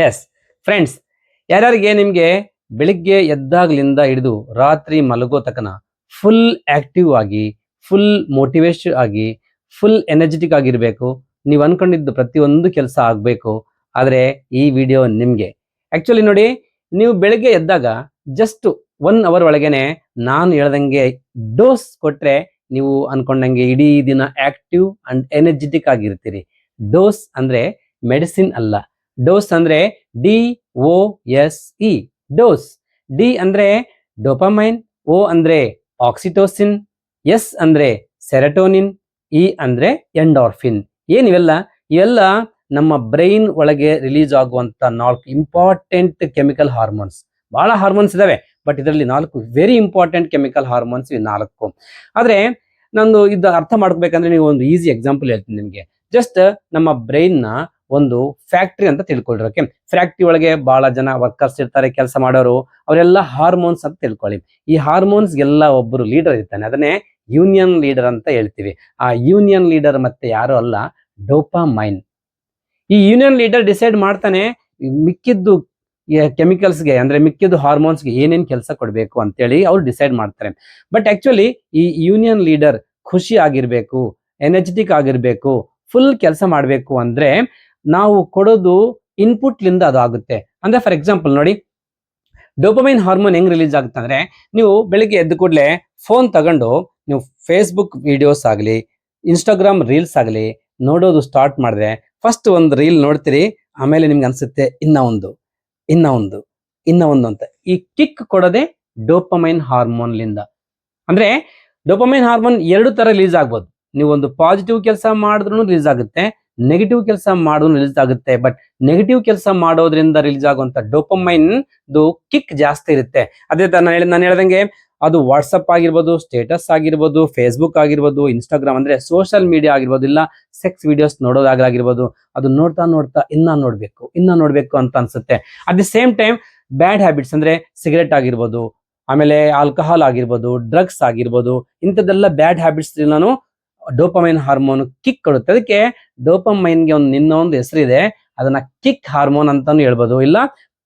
S friends, ಯಾರ್ಯಾರಿಗೆ ನಿಮಗೆ ಬೆಳಿಗ್ಗೆ ಎದ್ದಾಗ್ಲಿಂದ ಹಿಡಿದು ರಾತ್ರಿ ಮಲಗೋ ತಕನ ಫುಲ್ ಆಕ್ಟಿವ್ ಆಗಿ, ಫುಲ್ ಮೋಟಿವೇಶನ್ ಆಗಿ, ಫುಲ್ ಎನರ್ಜೆಟಿಕ್ ಆಗಿರಬೇಕು, ನೀವು ಅನ್ಕೊಂಡಿದ್ದು ಪ್ರತಿಯೊಂದು ಕೆಲಸ ಆಗಬೇಕು, ಆದರೆ ಈ ವಿಡಿಯೋ ನಿಮಗೆ. ಆಕ್ಚುಲಿ ನೋಡಿ, ನೀವು ಬೆಳಿಗ್ಗೆ ಎದ್ದಾಗ ಜಸ್ಟ್ 1 ಅವರ್ ಒಳಗೇನೆ ನಾನು ಹೇಳ್ದಂಗೆ ಡೋಸ್ ಕೊಟ್ರೆ ನೀವು ಅನ್ಕೊಂಡಂಗೆ ಇಡೀ ದಿನ ಆಕ್ಟಿವ್ ಅಂಡ್ ಎನರ್ಜೆಟಿಕ್ ಆಗಿರ್ತೀರಿ. ಡೋಸ್ ಅಂದ್ರೆ ಮೆಡಿಸಿನ್ ಅಲ್ಲ. ಡೋಸ್ ಅಂದ್ರೆ DOSE, ಡೋಸ್. ಡಿ ಅಂದ್ರೆ ಡೋಪಮೈನ್, O ಅಂದ್ರೆ ಆಕ್ಸಿಟೋಸಿನ್, ಎಸ್ ಅಂದ್ರೆ ಸೆರಟೋನಿನ್, ಇ ಅಂದ್ರೆ ಎಂಡಾರ್ಫಿನ್. ಏನಿವೆಲ್ಲ? ಇವೆಲ್ಲ ನಮ್ಮ ಬ್ರೈನ್ ಒಳಗೆ ರಿಲೀಸ್ ಆಗುವಂತ 4 ಇಂಪಾರ್ಟೆಂಟ್ ಕೆಮಿಕಲ್ ಹಾರ್ಮೋನ್ಸ್. ಬಹಳ ಹಾರ್ಮೋನ್ಸ್ ಇದಾವೆ, ಬಟ್ ಇದರಲ್ಲಿ 4 ವೆರಿ ಇಂಪಾರ್ಟೆಂಟ್ ಕೆಮಿಕಲ್ ಹಾರ್ಮೋನ್ಸ್ ಇವೆ 4. ಆದ್ರೆ ನಂದು ಇದು ಅರ್ಥ ಮಾಡ್ಕೋಬೇಕಂದ್ರೆ ನೀವು ಒಂದು ಈಸಿ ಎಕ್ಸಾಂಪಲ್ ಹೇಳ್ತೀನಿ ನಿಮ್ಗೆ. ಜಸ್ಟ್ ನಮ್ಮ ಬ್ರೈನ್ ನ ಒಂದು ಫ್ಯಾಕ್ಟ್ರಿ ಅಂತ ತಿಳ್ಕೊಳ್ರಿ. ಓಕೆ, ಫ್ಯಾಕ್ಟ್ರಿ ಒಳಗೆ ಬಹಳ ಜನ ವರ್ಕರ್ಸ್ ಇರ್ತಾರೆ, ಕೆಲಸ ಮಾಡೋರು, ಅವರೆಲ್ಲ ಹಾರ್ಮೋನ್ಸ್ ಅಂತ ತಿಳ್ಕೊಳ್ಳಿ. ಈ ಹಾರ್ಮೋನ್ಸ್ ಎಲ್ಲ ಒಬ್ಬರು ಲೀಡರ್ ಇರ್ತಾನೆ, ಅದನ್ನೇ ಯೂನಿಯನ್ ಲೀಡರ್ ಅಂತ ಹೇಳ್ತೀವಿ. ಆ ಯೂನಿಯನ್ ಲೀಡರ್ ಮತ್ತೆ ಯಾರು ಅಲ್ಲ, ಡೋಪಾಮೈನ್. ಈ ಯೂನಿಯನ್ ಲೀಡರ್ ಡಿಸೈಡ್ ಮಾಡ್ತಾನೆ ಮಿಕ್ಕಿದ್ದು ಕೆಮಿಕಲ್ಸ್ಗೆ, ಅಂದ್ರೆ ಮಿಕ್ಕಿದ್ದು ಹಾರ್ಮೋನ್ಸ್ಗೆ ಏನೇನ್ ಕೆಲಸ ಕೊಡಬೇಕು ಅಂತೇಳಿ ಅವ್ರು ಡಿಸೈಡ್ ಮಾಡ್ತಾರೆ. ಬಟ್ ಆಕ್ಚುಲಿ ಈ ಯೂನಿಯನ್ ಲೀಡರ್ ಖುಷಿ ಆಗಿರ್ಬೇಕು, ಎನರ್ಜೆಟಿಕ್ ಆಗಿರ್ಬೇಕು, ಫುಲ್ ಕೆಲಸ ಮಾಡಬೇಕು ಅಂದ್ರೆ ನಾವು ಕೊಡೋದು ಇನ್ಪುಟ್ ಲಿಂದ ಅದು ಆಗುತ್ತೆ. ಅಂದ್ರೆ ಫಾರ್ ಎಕ್ಸಾಂಪಲ್ ನೋಡಿ, ಡೋಪಮೈನ್ ಹಾರ್ಮೋನ್ ಹೆಂಗ್ ರಿಲೀಸ್ ಆಗುತ್ತೆ ಅಂದ್ರೆ, ನೀವು ಬೆಳಿಗ್ಗೆ ಎದ್ದು ಕೂಡಲೇ ಫೋನ್ ತಗೊಂಡು ನೀವು ಫೇಸ್ಬುಕ್ ವಿಡಿಯೋಸ್ ಆಗಲಿ, ಇನ್ಸ್ಟಾಗ್ರಾಮ್ ರೀಲ್ಸ್ ಆಗಲಿ ನೋಡೋದು ಸ್ಟಾರ್ಟ್ ಮಾಡಿದ್ರೆ, ಫಸ್ಟ್ ಒಂದು ರೀಲ್ ನೋಡ್ತೀರಿ, ಆಮೇಲೆ ನಿಮ್ಗೆ ಅನ್ಸುತ್ತೆ ಇನ್ನ ಒಂದು ಅಂತ. ಈ ಕಿಕ್ ಕೊಡೋದೇ ಡೋಪಮೈನ್ ಹಾರ್ಮೋನ್ ಲಿಂದ. ಅಂದ್ರೆ ಡೋಪಮೈನ್ ಹಾರ್ಮೋನ್ 2 ತರ ರಿಲೀಸ್ ಆಗ್ಬೋದು. ನೀವು ಒಂದು ಪಾಸಿಟಿವ್ ಕೆಲಸ ಮಾಡಿದ್ರು ರಿಲೀಸ್ ಆಗುತ್ತೆ, ನೆಗೆಟಿವ್ ಕೆಲಸ ಮಾಡಿದ್ರು ರಿಲೀಸ್ ಆಗುತ್ತೆ. ಬಟ್ ನೆಗೆಟಿವ್ ಕೆಲಸ ಮಾಡೋದ್ರಿಂದ ರಿಲೀಸ್ ಆಗುವಂತ ಡೋಪಮೈನ್ ಕಿಕ್ ಜಾಸ್ತಿ ಇರುತ್ತೆ. ಅದೇ ನಾನು ಹೇಳ್ದಂಗೆ ಅದು ವಾಟ್ಸಪ್ ಆಗಿರ್ಬೋದು, ಸ್ಟೇಟಸ್ ಆಗಿರ್ಬೋದು, ಫೇಸ್ಬುಕ್ ಆಗಿರ್ಬೋದು, ಇನ್ಸ್ಟಾಗ್ರಾಮ್ ಅಂದ್ರೆ ಸೋಷಿಯಲ್ ಮೀಡಿಯಾ ಆಗಿರ್ಬೋದು, ಇಲ್ಲ ಸೆಕ್ಸ್ ವಿಡಿಯೋಸ್ ನೋಡೋದಾಗಿರ್ಬೋದು, ಅದು ನೋಡ್ತಾ ಇನ್ನ ನೋಡ್ಬೇಕು ಅಂತ ಅನ್ಸುತ್ತೆ. At the same time bad habits ಅಂದ್ರೆ ಸಿಗರೆಟ್ ಆಗಿರ್ಬೋದು, ಆಮೇಲೆ ಆಲ್ಕೋಹಾಲ್ ಆಗಿರ್ಬೋದು, ಡ್ರಗ್ಸ್ ಆಗಿರ್ಬೋದು, ಇಂಥದ್ದೆಲ್ಲ ಬ್ಯಾಡ್ ಹ್ಯಾಬಿಟ್ಸ್ ನಾನು ಡೋಪಮೈನ್ ಹಾರ್ಮೋನ್ ಕಿಕ್ ಕೊಡುತ್ತೆ. ಅದಕ್ಕೆ ಡೋಪಮೈನ್ಗೆ ಇನ್ನೊಂದು ಹೆಸರಿದೆ, ಅದನ್ನ ಕಿಕ್ ಹಾರ್ಮೋನ್ ಅಂತಾನು ಹೇಳ್ಬೋದು, ಇಲ್ಲ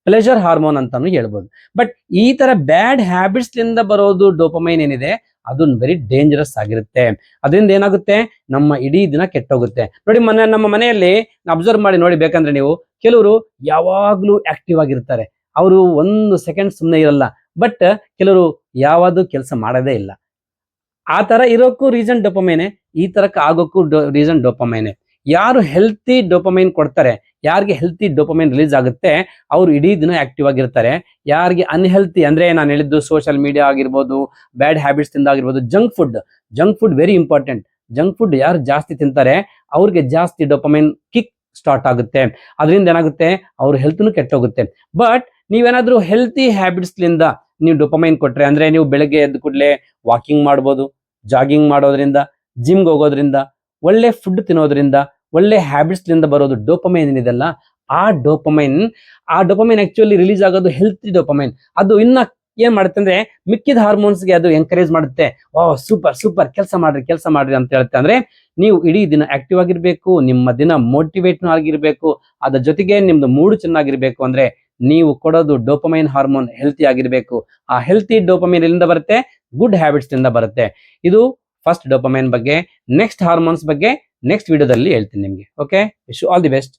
ಪ್ಲೆಜರ್ ಹಾರ್ಮೋನ್ ಅಂತಾನು ಹೇಳ್ಬೋದು. ಬಟ್ ಈ ತರ ಬ್ಯಾಡ್ ಹ್ಯಾಬಿಟ್ಸ್ ಲಿಂದ ಬರೋದು ಡೋಪಮೈನ್ ಏನಿದೆ, ಅದು ವೆರಿ ಡೇಂಜರಸ್ ಆಗಿರುತ್ತೆ. ಅದರಿಂದ ಏನಾಗುತ್ತೆ, ನಮ್ಮ ಇಡೀ ದಿನ ಕೆಟ್ಟೋಗುತ್ತೆ. ನೋಡಿ, ನಮ್ಮ ಮನೆಯಲ್ಲಿ ಅಬ್ಸರ್ವ್ ಮಾಡಿ ನೋಡಿ, ಬೇಕಂದ್ರೆ ನೀವು, ಕೆಲವರು ಯಾವಾಗ್ಲೂ ಆಕ್ಟಿವ್ ಆಗಿರ್ತಾರೆ, ಅವರು 1 ಸೆಕೆಂಡ್ ಸುಮ್ಮನೆ ಇರಲ್ಲ. ಬಟ್ ಕೆಲವರು ಯಾವುದು ಕೆಲಸ ಮಾಡೋದೇ ಇಲ್ಲ. ಆ ತರ ಇರೋಕ್ಕೂ ರೀಸನ್ ಡೋಪಮೈನೆ, ಈ ತರಕ್ಕೆ ಆಗೋಕ್ಕೂ ರೀಸನ್ ಡೋಪಮೈನೆ. ಯಾರು ಹೆಲ್ತಿ ಡೋಪಮೈನ್ ಕೊಡ್ತಾರೆ, ಯಾರಿಗೆ ಹೆಲ್ತಿ ಡೋಪಮೈನ್ ರಿಲೀಸ್ ಆಗುತ್ತೆ, ಅವ್ರು ಇಡೀ ದಿನ ಆಕ್ಟಿವ್ ಆಗಿರ್ತಾರೆ. ಯಾರಿಗೆ ಅನ್ಹೆಲ್ತಿ ಅಂದ್ರೆ ನಾನು ಹೇಳಿದ್ದು ಸೋಷಿಯಲ್ ಮೀಡಿಯಾ ಆಗಿರ್ಬೋದು, ಬ್ಯಾಡ್ ಹ್ಯಾಬಿಟ್ಸ್ ತಿಂದ ಆಗಿರ್ಬೋದು, junk food very important. Junk food ಯಾರು ಜಾಸ್ತಿ ತಿಂತಾರೆ, ಅವ್ರಿಗೆ ಜಾಸ್ತಿ ಡೋಪಮೈನ್ ಕಿಕ್ ಸ್ಟಾರ್ಟ್ ಆಗುತ್ತೆ. ಅದರಿಂದ ಏನಾಗುತ್ತೆ, ಅವ್ರ ಹೆಲ್ತ್ನು ಕೆಟ್ಟೋಗುತ್ತೆ. ಬಟ್ ನೀವೇನಾದ್ರೂ ಹೆಲ್ತಿ ಹ್ಯಾಬಿಟ್ಸ್ ಲಿಂದ ನೀವು ಡೋಪಮೈನ್ ಕೊಟ್ರೆ, ಅಂದ್ರೆ ನೀವು ಬೆಳಗ್ಗೆ ಎದ್ದು ಕೂಡಲೇ ವಾಕಿಂಗ್ ಮಾಡ್ಬೋದು, ಜಾಗಿಂಗ್ ಮಾಡೋದ್ರಿಂದ, ಜಿಮ್ಗೆ ಹೋಗೋದ್ರಿಂದ, ಒಳ್ಳೆ ಫುಡ್ ತಿನ್ನೋದ್ರಿಂದ, ಒಳ್ಳೆ ಹ್ಯಾಬಿಟ್ಸ್ ಲಿಂದ ಬರೋದು ಡೋಪಮೈನ್ ಏನಿದೆಲ್ಲ, ಆ ಡೋಪಮೈನ್ ಆಕ್ಚುಲಿ ರಿಲೀಸ್ ಆಗೋದು ಹೆಲ್ತಿ ಡೋಪಮೈನ್. ಅದು ಇನ್ನ ಏನ್ ಮಾಡುತ್ತೆ ಅಂದ್ರೆ, ಮಿಕ್ಕಿದ ಹಾರ್ಮೋನ್ಸ್ಗೆ ಅದು ಎಂಕರೇಜ್ ಮಾಡುತ್ತೆ. ಸೂಪರ್ ಕೆಲಸ ಮಾಡ್ರಿ ಅಂತ ಹೇಳುತ್ತೆ. ಅಂದ್ರೆ ನೀವು ಇಡೀ ದಿನ ಆಕ್ಟಿವ್ ಆಗಿರ್ಬೇಕು, ನಿಮ್ಮ ದಿನ ಮೋಟಿವೇಟ್ ಆಗಿರ್ಬೇಕು, ಅದ್ರ ಜೊತೆಗೆ ನಿಮ್ದು ಮೂಡ್ ಚೆನ್ನಾಗಿರ್ಬೇಕು ಅಂದ್ರೆ ನೀವು ಕೊಡೋದು ಡೋಪಮೈನ್ ಹಾರ್ಮೋನ್ ಹೆಲ್ತಿ ಆಗಿರ್ಬೇಕು. ಆ ಹೆಲ್ತಿ ಡೋಪಮೈನ್ ಎಲ್ಲಿಂದ ಬರುತ್ತೆ, ಗುಡ್ ಹ್ಯಾಬಿಟ್ಸ್ ಇಂದ ಬರುತ್ತೆ. ಇದು ಫಸ್ಟ್ ಡೋಪಮೈನ್ ಬಗ್ಗೆ. ನೆಕ್ಸ್ಟ್ ಹಾರ್ಮೋನ್ಸ್ ಬಗ್ಗೆ ನೆಕ್ಸ್ಟ್ ವಿಡಿಯೋದಲ್ಲಿ ಹೇಳ್ತೀನಿ ನಿಮ್ಗೆ. Okay, wish you all the best.